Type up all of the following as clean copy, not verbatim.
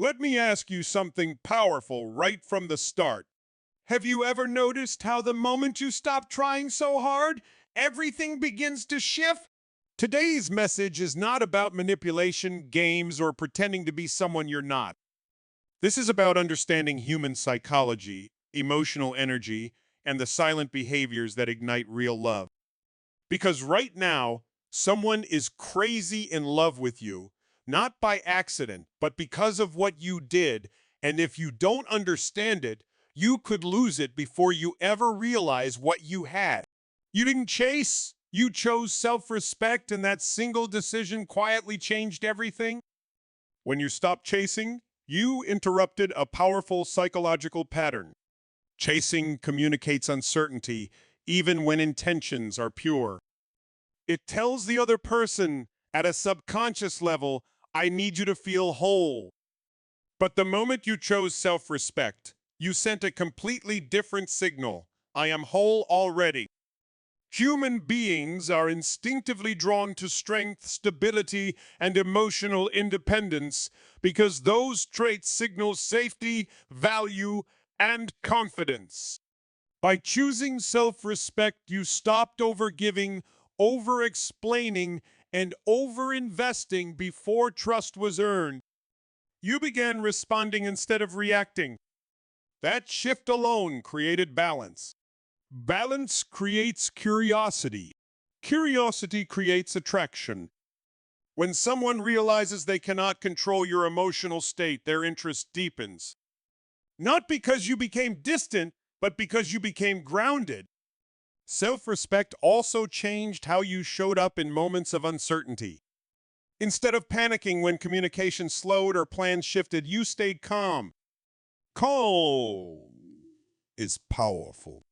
Let me ask you something powerful right from the start. Have you ever noticed how the moment you stop trying so hard, everything begins to shift? Today's message is not about manipulation, games, or pretending to be someone you're not. This is about understanding human psychology, emotional energy, and the silent behaviors that ignite real love. Because right now, someone is crazy in love with you, not by accident, but because of what you did. And if you don't understand it, you could lose it before you ever realize what you had. You didn't chase, you chose self-respect, and that single decision quietly changed everything. When you stopped chasing, you interrupted a powerful psychological pattern. Chasing communicates uncertainty, even when intentions are pure. It tells the other person, at a subconscious level, I need you to feel whole. But the moment you chose self-respect, you sent a completely different signal. I am whole already. Human beings are instinctively drawn to strength, stability, and emotional independence because those traits signal safety, value, and confidence. By choosing self-respect, you stopped overgiving, over-explaining, and over-investing before trust was earned. You began responding instead of reacting. That shift alone created balance. Balance creates curiosity. Curiosity creates attraction. When someone realizes they cannot control your emotional state, their interest deepens. Not because you became distant, but because you became grounded. Self-respect also changed how you showed up in moments of uncertainty. Instead of panicking when communication slowed or plans shifted, you stayed calm. Calm is powerful.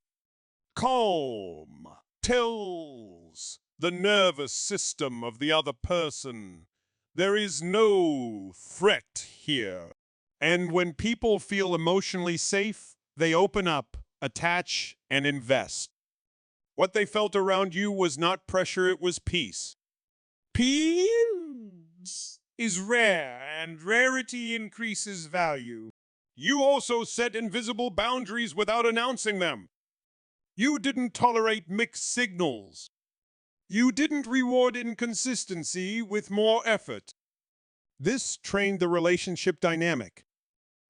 Calm tells the nervous system of the other person there is no threat here. And when people feel emotionally safe, they open up, attach, and invest. What they felt around you was not pressure, it was peace. Peace is rare, and rarity increases value. You also set invisible boundaries without announcing them. You didn't tolerate mixed signals. You didn't reward inconsistency with more effort. This trained the relationship dynamic.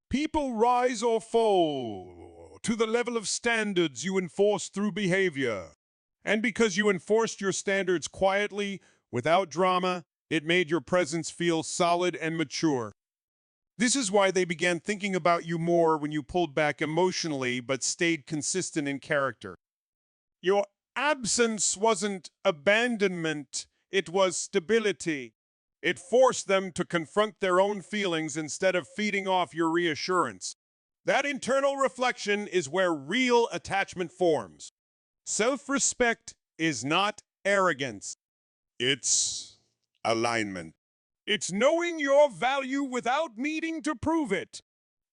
People rise or fall to the level of standards you enforce through behavior. And because you enforced your standards quietly, without drama, it made your presence feel solid and mature. This is why they began thinking about you more when you pulled back emotionally but stayed consistent in character. Your absence wasn't abandonment, it was stability. It forced them to confront their own feelings instead of feeding off your reassurance. That internal reflection is where real attachment forms. Self-respect is not arrogance. It's alignment. It's knowing your value without needing to prove it.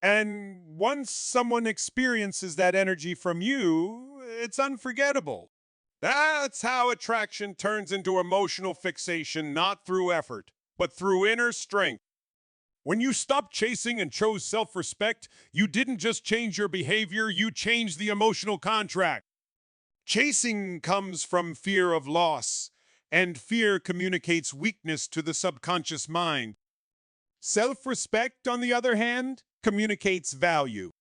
And once someone experiences that energy from you, it's unforgettable. That's how attraction turns into emotional fixation, not through effort, but through inner strength. When you stopped chasing and chose self-respect, you didn't just change your behavior, you changed the emotional contract. Chasing comes from fear of loss, and fear communicates weakness to the subconscious mind. Self-respect, on the other hand, communicates value.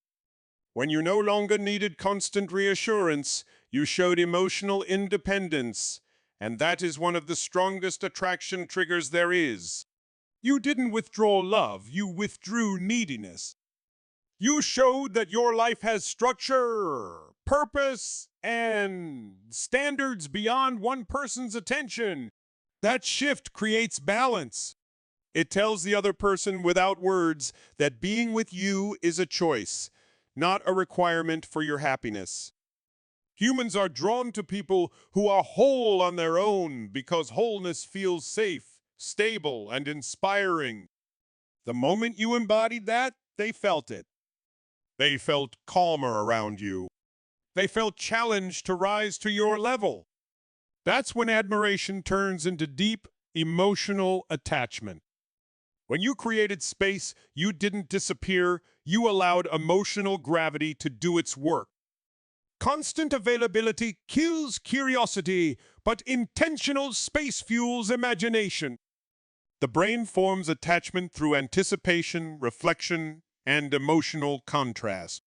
When you no longer needed constant reassurance, you showed emotional independence, and that is one of the strongest attraction triggers there is. You didn't withdraw love, you withdrew neediness. You showed that your life has structure, purpose, and standards beyond one person's attention. That shift creates balance. It tells the other person without words that being with you is a choice, not a requirement for your happiness. Humans are drawn to people who are whole on their own because wholeness feels safe, stable, and inspiring. The moment you embodied that, they felt it. They felt calmer around you. They felt challenged to rise to your level. That's when admiration turns into deep, emotional attachment. When you created space, you didn't disappear, you allowed emotional gravity to do its work. Constant availability kills curiosity, but intentional space fuels imagination. The brain forms attachment through anticipation, reflection, and emotional contrast.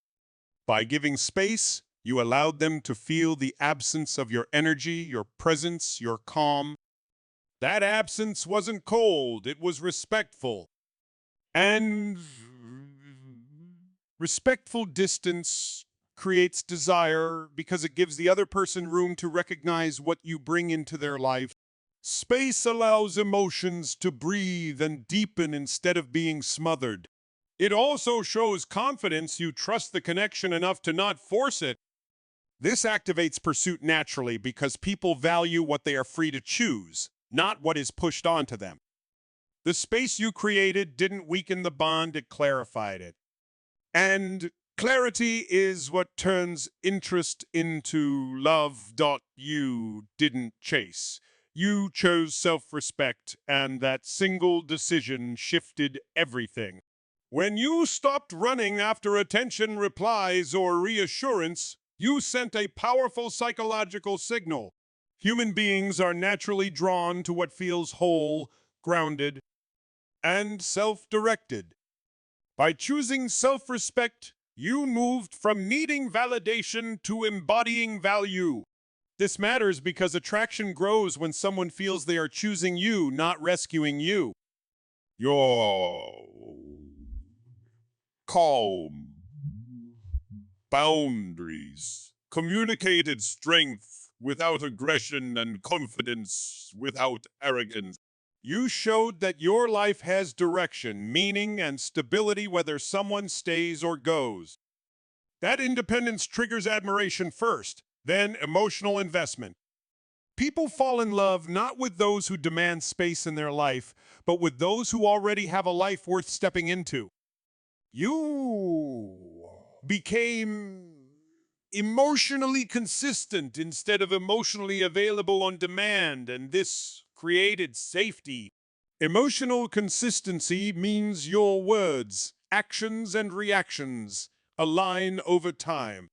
By giving space, you allowed them to feel the absence of your energy, your presence, your calm. That absence wasn't cold, it was respectful. And respectful distance creates desire because it gives the other person room to recognize what you bring into their life. Space allows emotions to breathe and deepen instead of being smothered. It also shows confidence. You trust the connection enough to not force it. This activates pursuit naturally because people value what they are free to choose, not what is pushed onto them. The space you created didn't weaken the bond, it clarified it. And clarity is what turns interest into love. You didn't chase. You chose self-respect, and that single decision shifted everything. When you stopped running after attention, replies, or reassurance, you sent a powerful psychological signal. Human beings are naturally drawn to what feels whole, grounded, and self-directed. By choosing self-respect, you moved from needing validation to embodying value. This matters because attraction grows when someone feels they are choosing you, not rescuing you. Your calm boundaries communicated strength without aggression and confidence without arrogance. You showed that your life has direction, meaning, and stability whether someone stays or goes. That independence triggers admiration first, then emotional investment. People fall in love not with those who demand space in their life, but with those who already have a life worth stepping into. You became emotionally consistent instead of emotionally available on demand, and this created safety. Emotional consistency means your words, actions, and reactions align over time.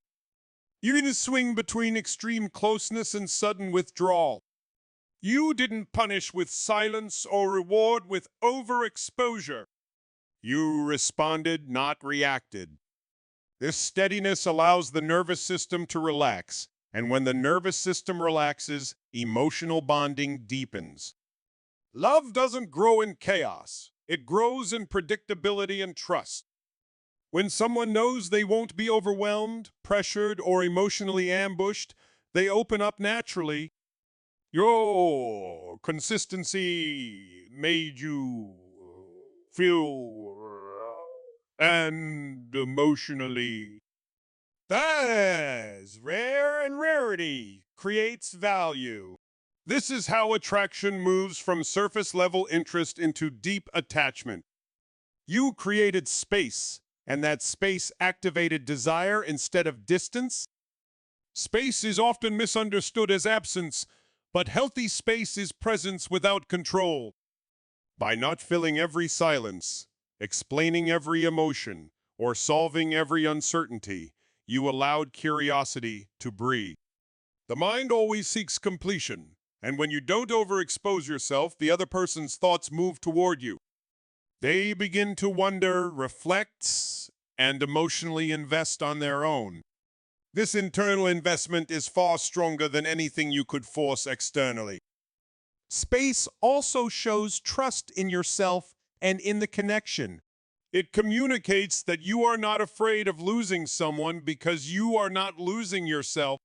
You didn't swing between extreme closeness and sudden withdrawal. You didn't punish with silence or reward with overexposure. You responded, not reacted. This steadiness allows the nervous system to relax, and when the nervous system relaxes, emotional bonding deepens. Love doesn't grow in chaos. It grows in predictability and trust. When someone knows they won't be overwhelmed, pressured, or emotionally ambushed, they open up naturally. Your consistency made you feel and emotionally. That's rare, and rarity creates value. This is how attraction moves from surface-level interest into deep attachment. You created space, and that space activated desire instead of distance. Space is often misunderstood as absence, but healthy space is presence without control. By not filling every silence, explaining every emotion, or solving every uncertainty, you allowed curiosity to breathe. The mind always seeks completion, and when you don't overexpose yourself, the other person's thoughts move toward you. They begin to wonder, reflect, and emotionally invest on their own. This internal investment is far stronger than anything you could force externally. Space also shows trust in yourself and in the connection. It communicates that you are not afraid of losing someone because you are not losing yourself.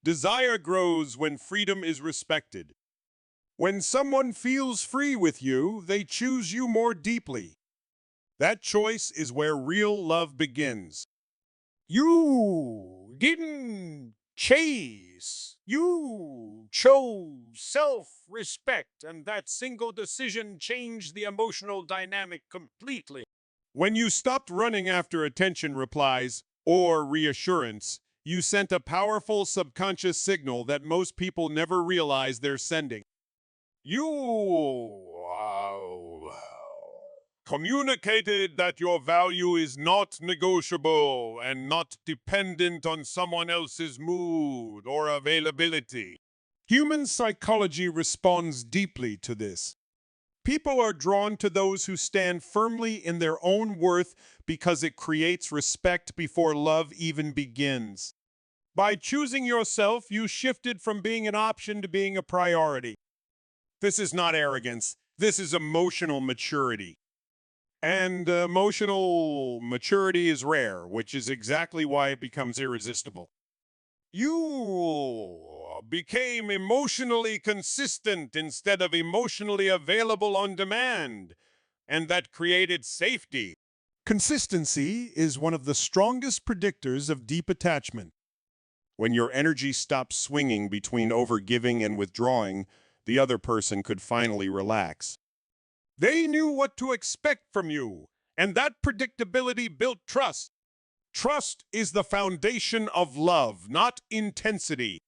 Desire grows when freedom is respected. When someone feels free with you, they choose you more deeply. That choice is where real love begins. You didn't chase. You chose self-respect, and that single decision changed the emotional dynamic completely. When you stopped running after attention, replies, or reassurance, you sent a powerful subconscious signal that most people never realize they're sending. You communicated that your value is not negotiable and not dependent on someone else's mood or availability. Human psychology responds deeply to this. People are drawn to those who stand firmly in their own worth because it creates respect before love even begins. By choosing yourself, you shifted from being an option to being a priority. This is not arrogance. This is emotional maturity. And emotional maturity is rare, which is exactly why it becomes irresistible. You became emotionally consistent instead of emotionally available on demand, and that created safety. Consistency is one of the strongest predictors of deep attachment. When your energy stops swinging between overgiving and withdrawing, the other person could finally relax. They knew what to expect from you, and that predictability built trust. Trust is the foundation of love, not intensity.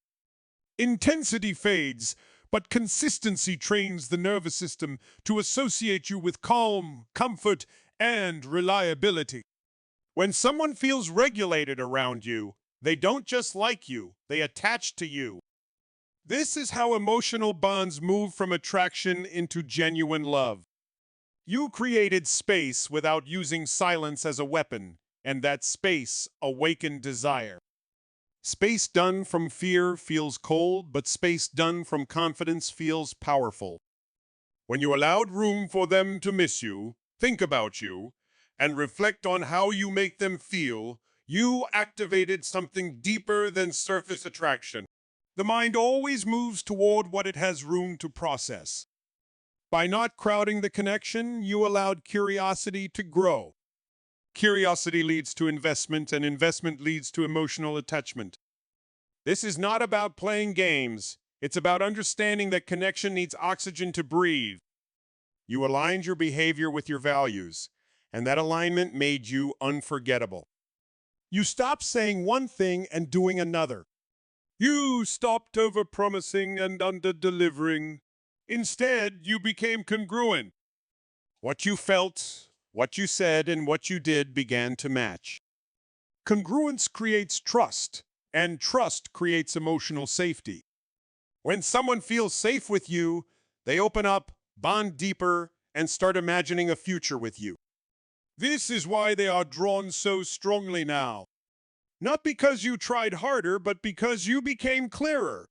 Intensity fades, but consistency trains the nervous system to associate you with calm, comfort, and reliability. When someone feels regulated around you, they don't just like you, they attach to you. This is how emotional bonds move from attraction into genuine love. You created space without using silence as a weapon, and that space awakened desire. Space done from fear feels cold, but space done from confidence feels powerful. When you allowed room for them to miss you, think about you, and reflect on how you make them feel, you activated something deeper than surface attraction. The mind always moves toward what it has room to process. By not crowding the connection, you allowed curiosity to grow. Curiosity leads to investment, and investment leads to emotional attachment. This is not about playing games. It's about understanding that connection needs oxygen to breathe. You aligned your behavior with your values, and that alignment made you unforgettable. You stopped saying one thing and doing another. You stopped overpromising and under-delivering. Instead, you became congruent. What you felt, what you said, and what you did began to match. Congruence creates trust, and trust creates emotional safety. When someone feels safe with you, they open up, bond deeper, and start imagining a future with you. This is why they are drawn so strongly now. Not because you tried harder, but because you became clearer.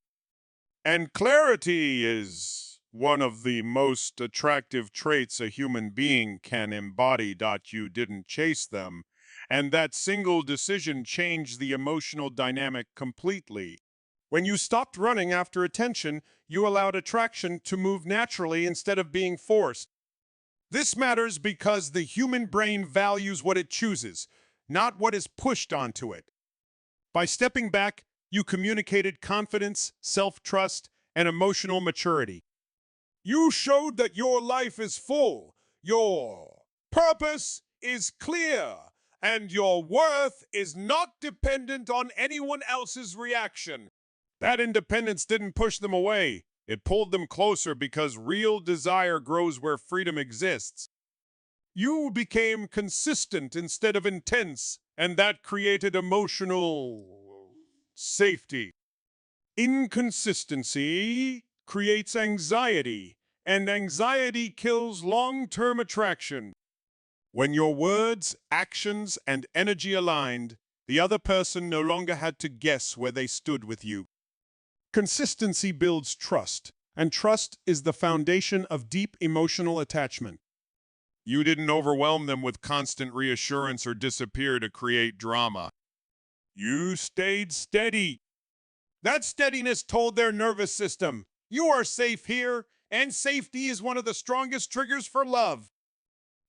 And clarity is one of the most attractive traits a human being can embody. You didn't chase them, and that single decision changed the emotional dynamic completely. When you stopped running after attention, you allowed attraction to move naturally instead of being forced. This matters because the human brain values what it chooses, not what is pushed onto it. By stepping back, you communicated confidence, self-trust, and emotional maturity. You showed that your life is full, your purpose is clear, and your worth is not dependent on anyone else's reaction. That independence didn't push them away. It pulled them closer because real desire grows where freedom exists. You became consistent instead of intense, and that created emotional safety. Inconsistency creates anxiety, and anxiety kills long-term attraction. When your words, actions, and energy aligned, the other person no longer had to guess where they stood with you. Consistency builds trust, and trust is the foundation of deep emotional attachment. You didn't overwhelm them with constant reassurance or disappear to create drama. You stayed steady. That steadiness told their nervous system, you are safe here, and safety is one of the strongest triggers for love.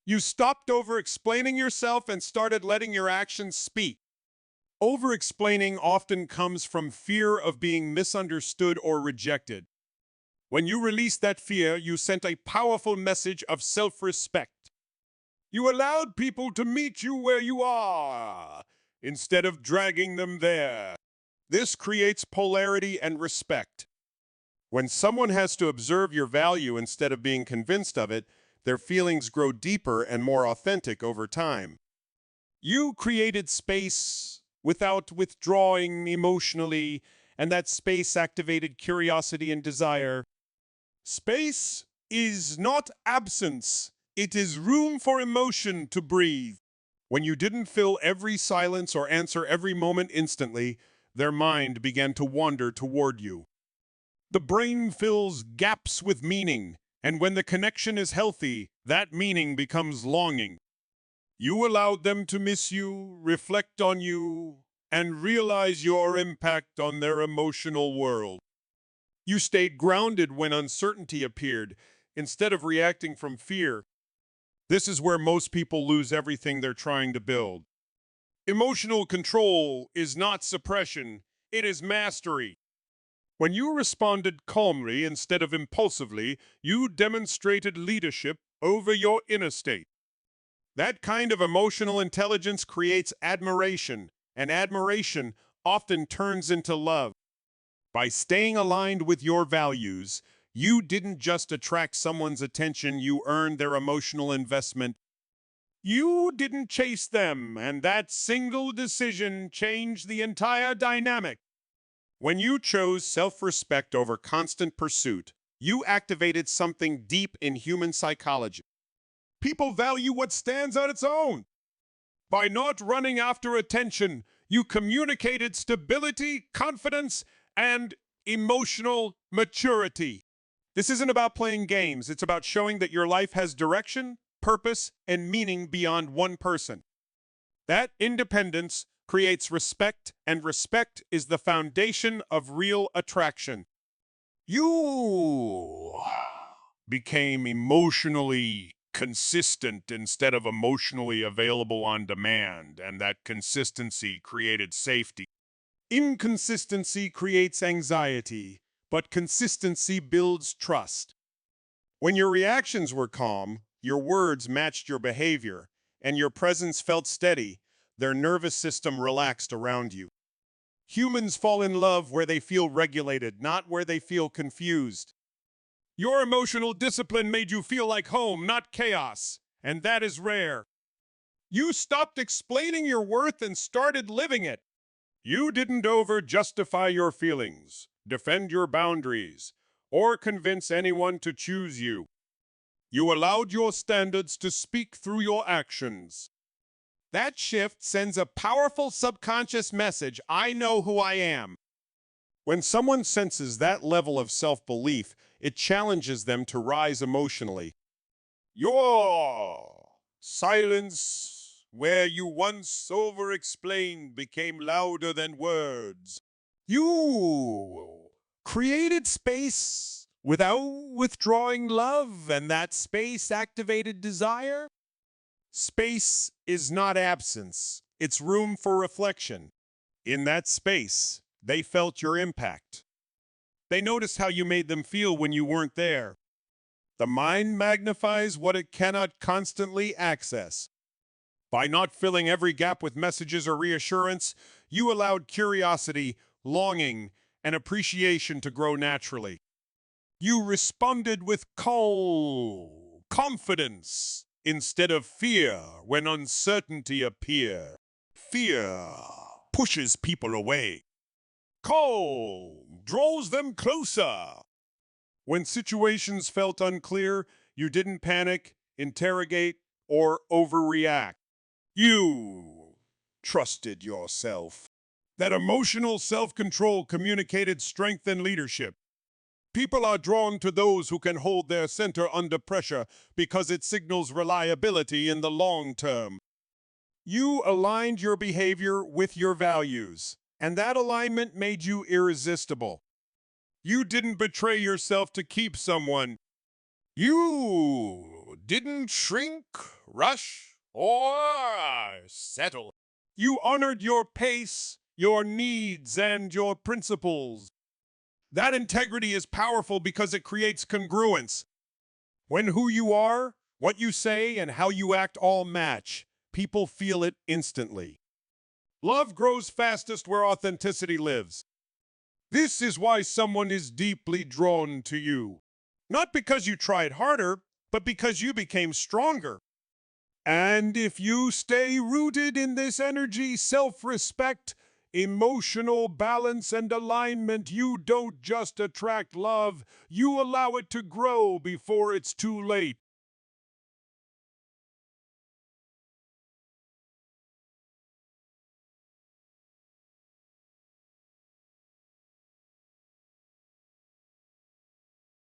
You stopped over-explaining yourself and started letting your actions speak. Over-explaining often comes from fear of being misunderstood or rejected. When you released that fear, you sent a powerful message of self-respect. You allowed people to meet you where you are, instead of dragging them there. This creates polarity and respect. When someone has to observe your value instead of being convinced of it, their feelings grow deeper and more authentic over time. You created space without withdrawing emotionally, and that space activated curiosity and desire. Space is not absence. It is room for emotion to breathe. When you didn't fill every silence or answer every moment instantly, their mind began to wander toward you. The brain fills gaps with meaning, and when the connection is healthy, that meaning becomes longing. You allowed them to miss you, reflect on you, and realize your impact on their emotional world. You stayed grounded when uncertainty appeared, instead of reacting from fear. This is where most people lose everything they're trying to build. Emotional control is not suppression, it is mastery. When you responded calmly instead of impulsively, you demonstrated leadership over your inner state. That kind of emotional intelligence creates admiration, and admiration often turns into love. By staying aligned with your values, you didn't just attract someone's attention, you earned their emotional investment. You didn't chase them, and that single decision changed the entire dynamic. When you chose self-respect over constant pursuit, you activated something deep in human psychology. People value what stands on its own. By not running after attention, you communicated stability, confidence, and emotional maturity. This isn't about playing games. It's about showing that your life has direction, purpose, and meaning beyond one person. That independence creates respect, and respect is the foundation of real attraction. You became emotionally consistent instead of emotionally available on demand, and that consistency created safety. Inconsistency creates anxiety, but consistency builds trust. When your reactions were calm, your words matched your behavior, and your presence felt steady, their nervous system relaxed around you. Humans fall in love where they feel regulated, not where they feel confused. Your emotional discipline made you feel like home, not chaos, and that is rare. You stopped explaining your worth and started living it. You didn't over-justify your feelings, defend your boundaries, or convince anyone to choose you. You allowed your standards to speak through your actions. That shift sends a powerful subconscious message: I know who I am. When someone senses that level of self-belief, it challenges them to rise emotionally. Your silence, where you once over-explained, became louder than words. You created space without withdrawing love, and that space activated desire. Space is not absence, it's room for reflection. In that space, they felt your impact. They noticed how you made them feel when you weren't there. The mind magnifies what it cannot constantly access. By not filling every gap with messages or reassurance, you allowed curiosity, longing, and appreciation to grow naturally. You responded with confidence instead of fear when uncertainty appeared. Fear pushes people away. Calm draws them closer. When situations felt unclear, you didn't panic, interrogate, or overreact. You trusted yourself. That emotional self-control communicated strength and leadership. People are drawn to those who can hold their center under pressure because it signals reliability in the long term. You aligned your behavior with your values, and that alignment made you irresistible. You didn't betray yourself to keep someone. You didn't shrink, rush, or settle. You honored your pace, your needs, and your principles. That integrity is powerful because it creates congruence. When who you are, what you say, and how you act all match, people feel it instantly. Love grows fastest where authenticity lives. This is why someone is deeply drawn to you. Not because you tried harder, but because you became stronger. And if you stay rooted in this energy, self-respect, emotional balance, and alignment, you don't just attract love, you allow it to grow before it's too late.